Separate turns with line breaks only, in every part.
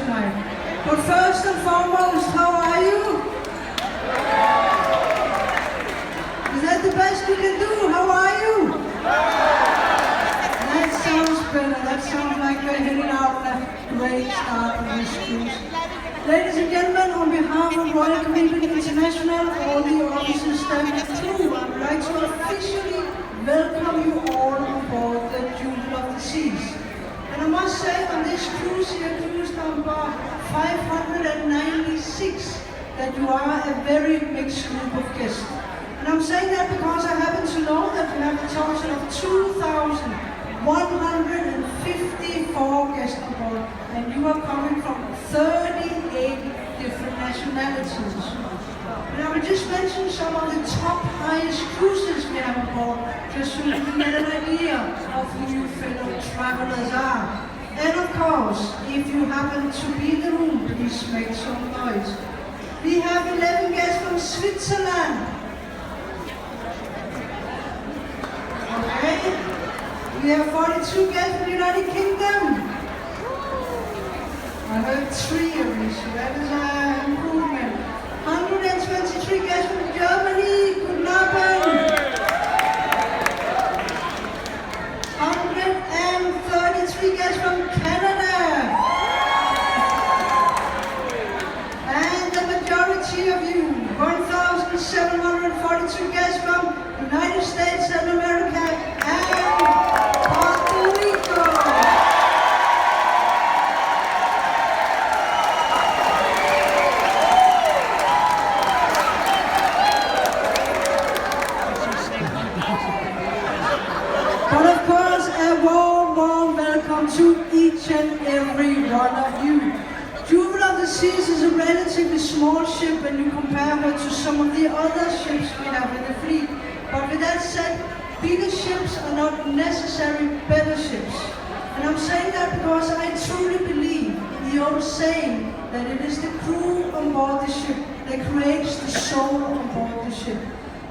tonight. But first and foremost, how are you? Is that the best you can do? How are you? That sounds better. That sounds like we're heading out on a great start of this cruise. Ladies and gentlemen, on behalf of Royal Caribbean International, all the officers, staff and crew, I would like to officially welcome you all aboard the Jewel of the Seas. And I must say, on this cruise here, cruise number 596, that you are a very mixed group of guests. And I'm saying that because I happen to know that we have a total of 2,154 guests on board, and you are coming from 38 different nationalities. And I will just mention some of the top highest cruises we have on board, just so you can get an idea of who you fellow travelers are. And of course, if you happen to be in the room, please make some noise. We have 11 guests from Switzerland. Okay. We have 42 guests from the United Kingdom. I heard 3 of you, so that is an improvement. 123 guests from Germany. Good Abend. 133 guests from Canada. And the majority of you, 1,742 guests from United States of America and Puerto Rico. But of course, a warm welcome to each and every one of you. Jewel of the Seas is a relatively small ship when you compare her to some of the other ships we have in the fleet. But with that said, bigger ships are not necessarily better ships. And I'm saying that because I truly believe in the old saying that it is the crew on board the ship that creates the soul on board the ship.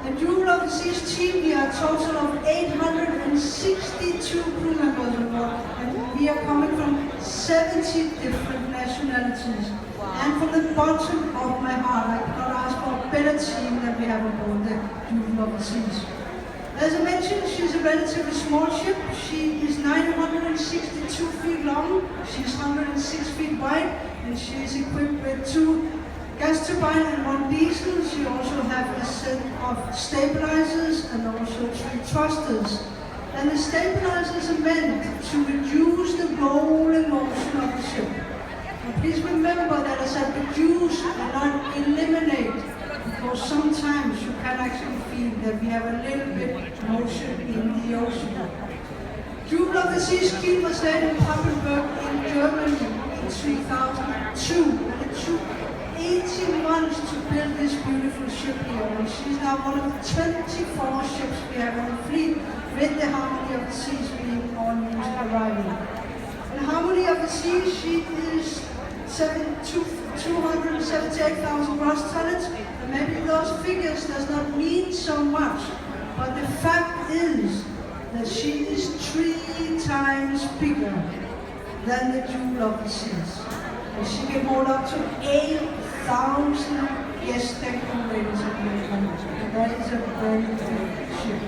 The Jewel of the Seas team, we are a total of 862 crew members on board, and we are coming from 70 different nationalities. And from the bottom of my heart, I cannot ask for a better team than we have on board the Jewel of the Seas. As I mentioned, she's a relatively small ship. She is 962 feet long, she's 106 feet wide, and she is equipped with 2 gas turbines and 1 diesel. She also has a set of stabilizers and also 3 thrusters. And the stabilizers are meant to reduce the rolling motion of the ship. And please remember that I said reduce and not eliminate, because sometimes you can actually feel that we have a little bit motion in the ocean. Jewel of the Seas keel was laid in Papenburg in Germany in 2002. And it took 18 months to build this beautiful ship here, and she's now one of the 24 ships we have in the fleet, with the Harmony of the Seas being our newest arrival. And Harmony of the Seas, she is 278,000 gross tonnage, and maybe those figures does not mean so much, but the fact is that she is 3 times bigger than the Jewel of the Seas. And she can hold up to 8,000 guest decorators in the country. And that is a very big ship.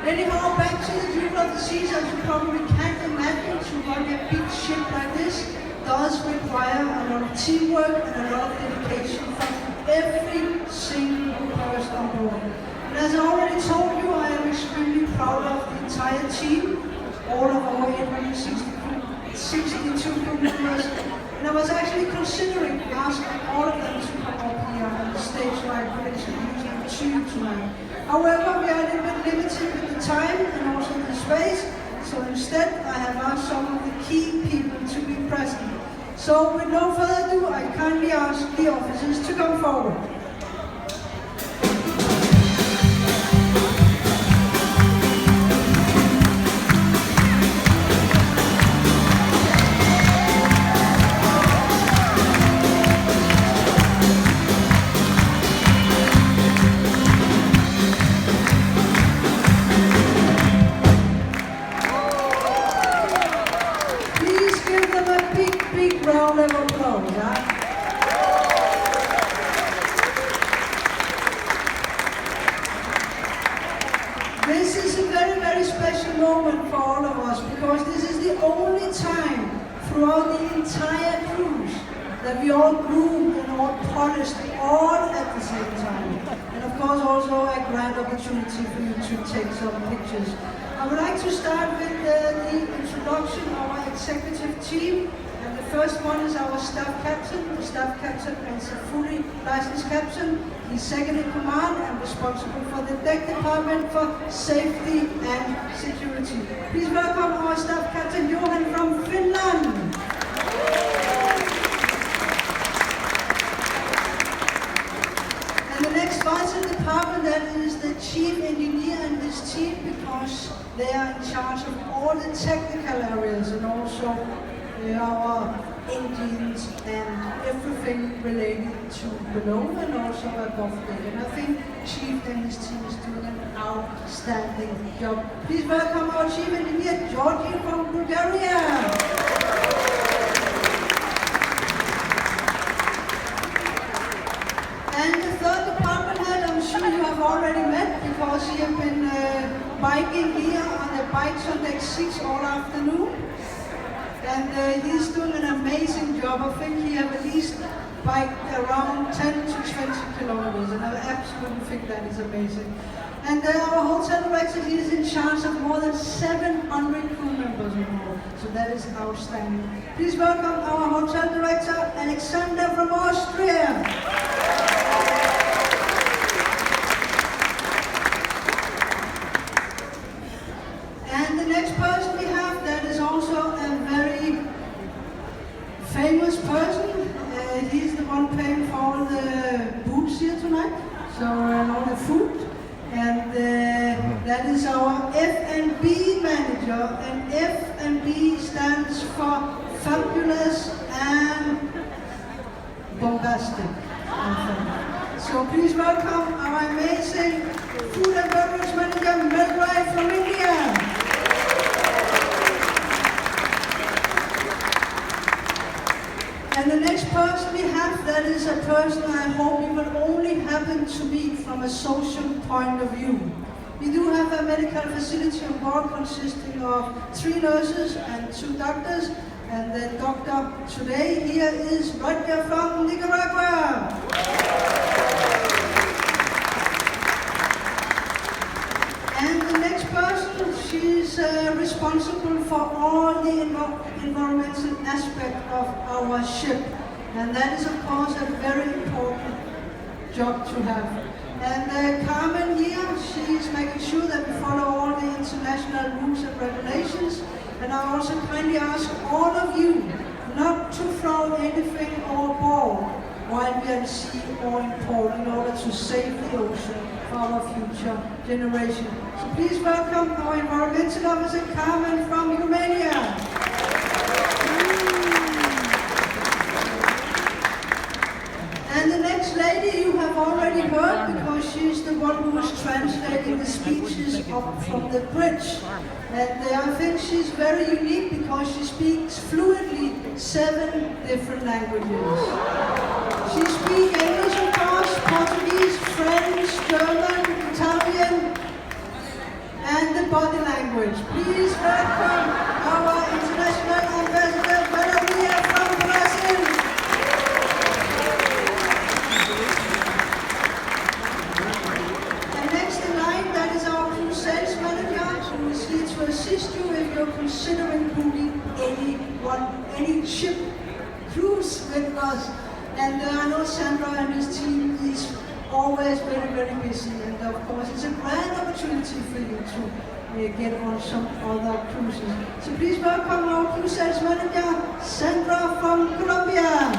Anyhow, back to the Jewel of the Seas, as you probably can't imagine, to run a big ship like this does require a lot of teamwork and a lot of dedication from every single person on board. And as I already told you, I am extremely proud of the entire team, all of our 862 crew members. And I was actually considering asking all of them to come up here on the stage so I could introduce them to you tonight. However, we are a little bit limited with the time and also the space, so instead I have asked some of the key people to be present. So with no further ado, I kindly ask the officers to come forward. Please give them a big big round of applause. Huh? This is a very, very special moment for all of us because this is the only time throughout the entire cruise that we all groomed and all polished all at the same time. And of course also a grand opportunity for you to take some pictures. I would like to start with the introduction of our executive team. And the first one is our staff captain. The staff captain is a fully licensed captain. He's second in command and responsible for the deck department for safety and security. Please welcome our staff captain, Johan from Finland. And the next vital department, that is the chief engineer and his team, because they are in charge of all the technical areas and also our engines and everything related to below and also above deck. And I think Chief and his team is doing an outstanding job. Please welcome our Chief Engineer, Georgi from Bulgaria. And the third department head, I'm sure you have already met because he has been biking here on the bikes on deck 6 all afternoon. And he's doing an amazing job. I think he has at least biked around 10 to 20 kilometers, and I absolutely think that is amazing. And our hotel director, he is in charge of more than 700 crew members or more, so that is outstanding. Please welcome our hotel director, Alexander from Austria. And the next person we have, that is also a very famous person. He's the one paying for all the booze here tonight, so and all the food. And that is our F&B manager, and F&B stands for fabulous and bombastic. So please welcome our amazing food and beverage manager, Melrai from India. And the next person we have, that is a person I hope you will only happen to meet from a social point of view. We do have a medical facility on board consisting of 3 nurses and 2 doctors. And the doctor today here is Roger from Nicaragua. And the next person, she's responsible for all the environmental aspect of our ship. And that is, of course, a very important job to have. And Carmen here, she's making sure that we follow all the international rules and regulations. And I also kindly ask all of you not to throw anything overboard while we are at sea or in port in order to save the ocean for our future generation. So please welcome our environmental officer, Carmen from Romania. And the next lady you have already heard because she's the one who was translating the speeches up from the bridge. And I think she's very unique because she speaks fluently 7 different languages. She speaks English, of course, Portuguese, French, German, Italian, and the body language. Please welcome our international ambassador, Valeria from Brazil. And next in line, that is our crew sales manager, who is here to assist you if you're considering booking any ship cruise with us. And I know Sandra and his team is always very, very busy. And of course, it's a grand opportunity for you to get on some other cruises. So please welcome our cruise sales manager, Sandra from Colombia.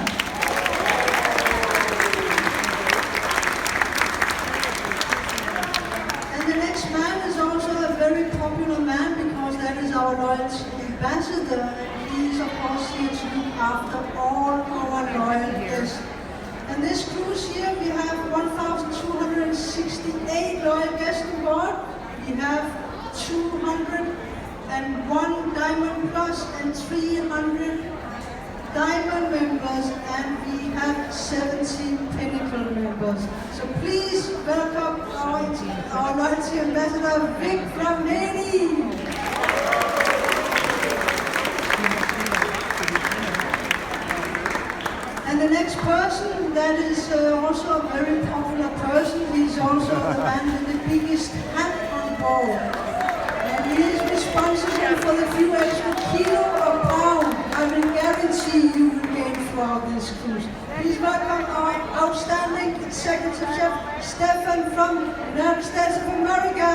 And the next man is also a very popular man because that is our loyalty ambassador. And he is, of course, here to look after all our loyal guests. And this cruise here, we have 1,268 loyal guests on board. We have 201 Diamond Plus and 300 Diamond members, and we have 17 Pinnacle members. So please welcome our loyalty ambassador, Vic from Haiti. And the next person, that is also a very popular person. He's also the man with the biggest hat on board. And he is responsible for the few extra kilo or pound I will guarantee you will gain throughout this cruise. Please welcome our outstanding executive chef, Stefan from the United States of America.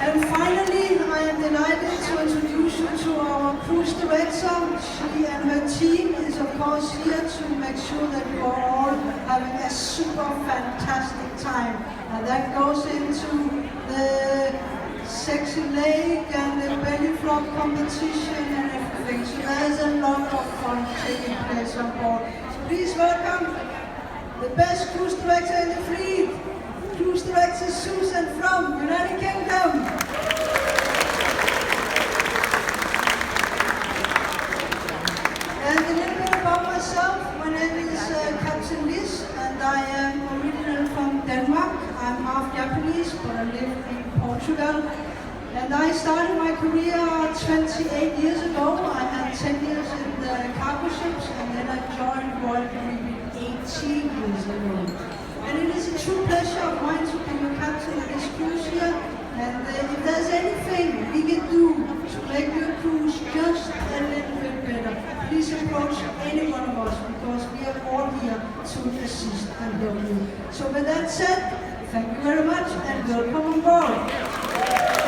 And finally, I am delighted to introduce you to our cruise director. She and her team is of course here to make sure that you are all having a super fantastic time. And that goes into the sexy lake and the belly flop competition and everything. So there's a lot of fun taking place on board. So please welcome the best cruise director in the fleet, Cruise Director Seas Centrum from United Kingdom. And a little bit about myself. My name is Captain Liz, and I am originally from Denmark. I'm half Japanese, but I live in Portugal. And I started my career 28 years ago. I had 10 years in the cargo ships, and then I joined Royal Caribbean 18 years ago. And it is a true pleasure of mine to be your captain of this cruise here. And if there's anything we can do to make your cruise just a little bit better, please approach any one of us, because we are all here to assist and help you. So with that said, thank you very much and welcome on board.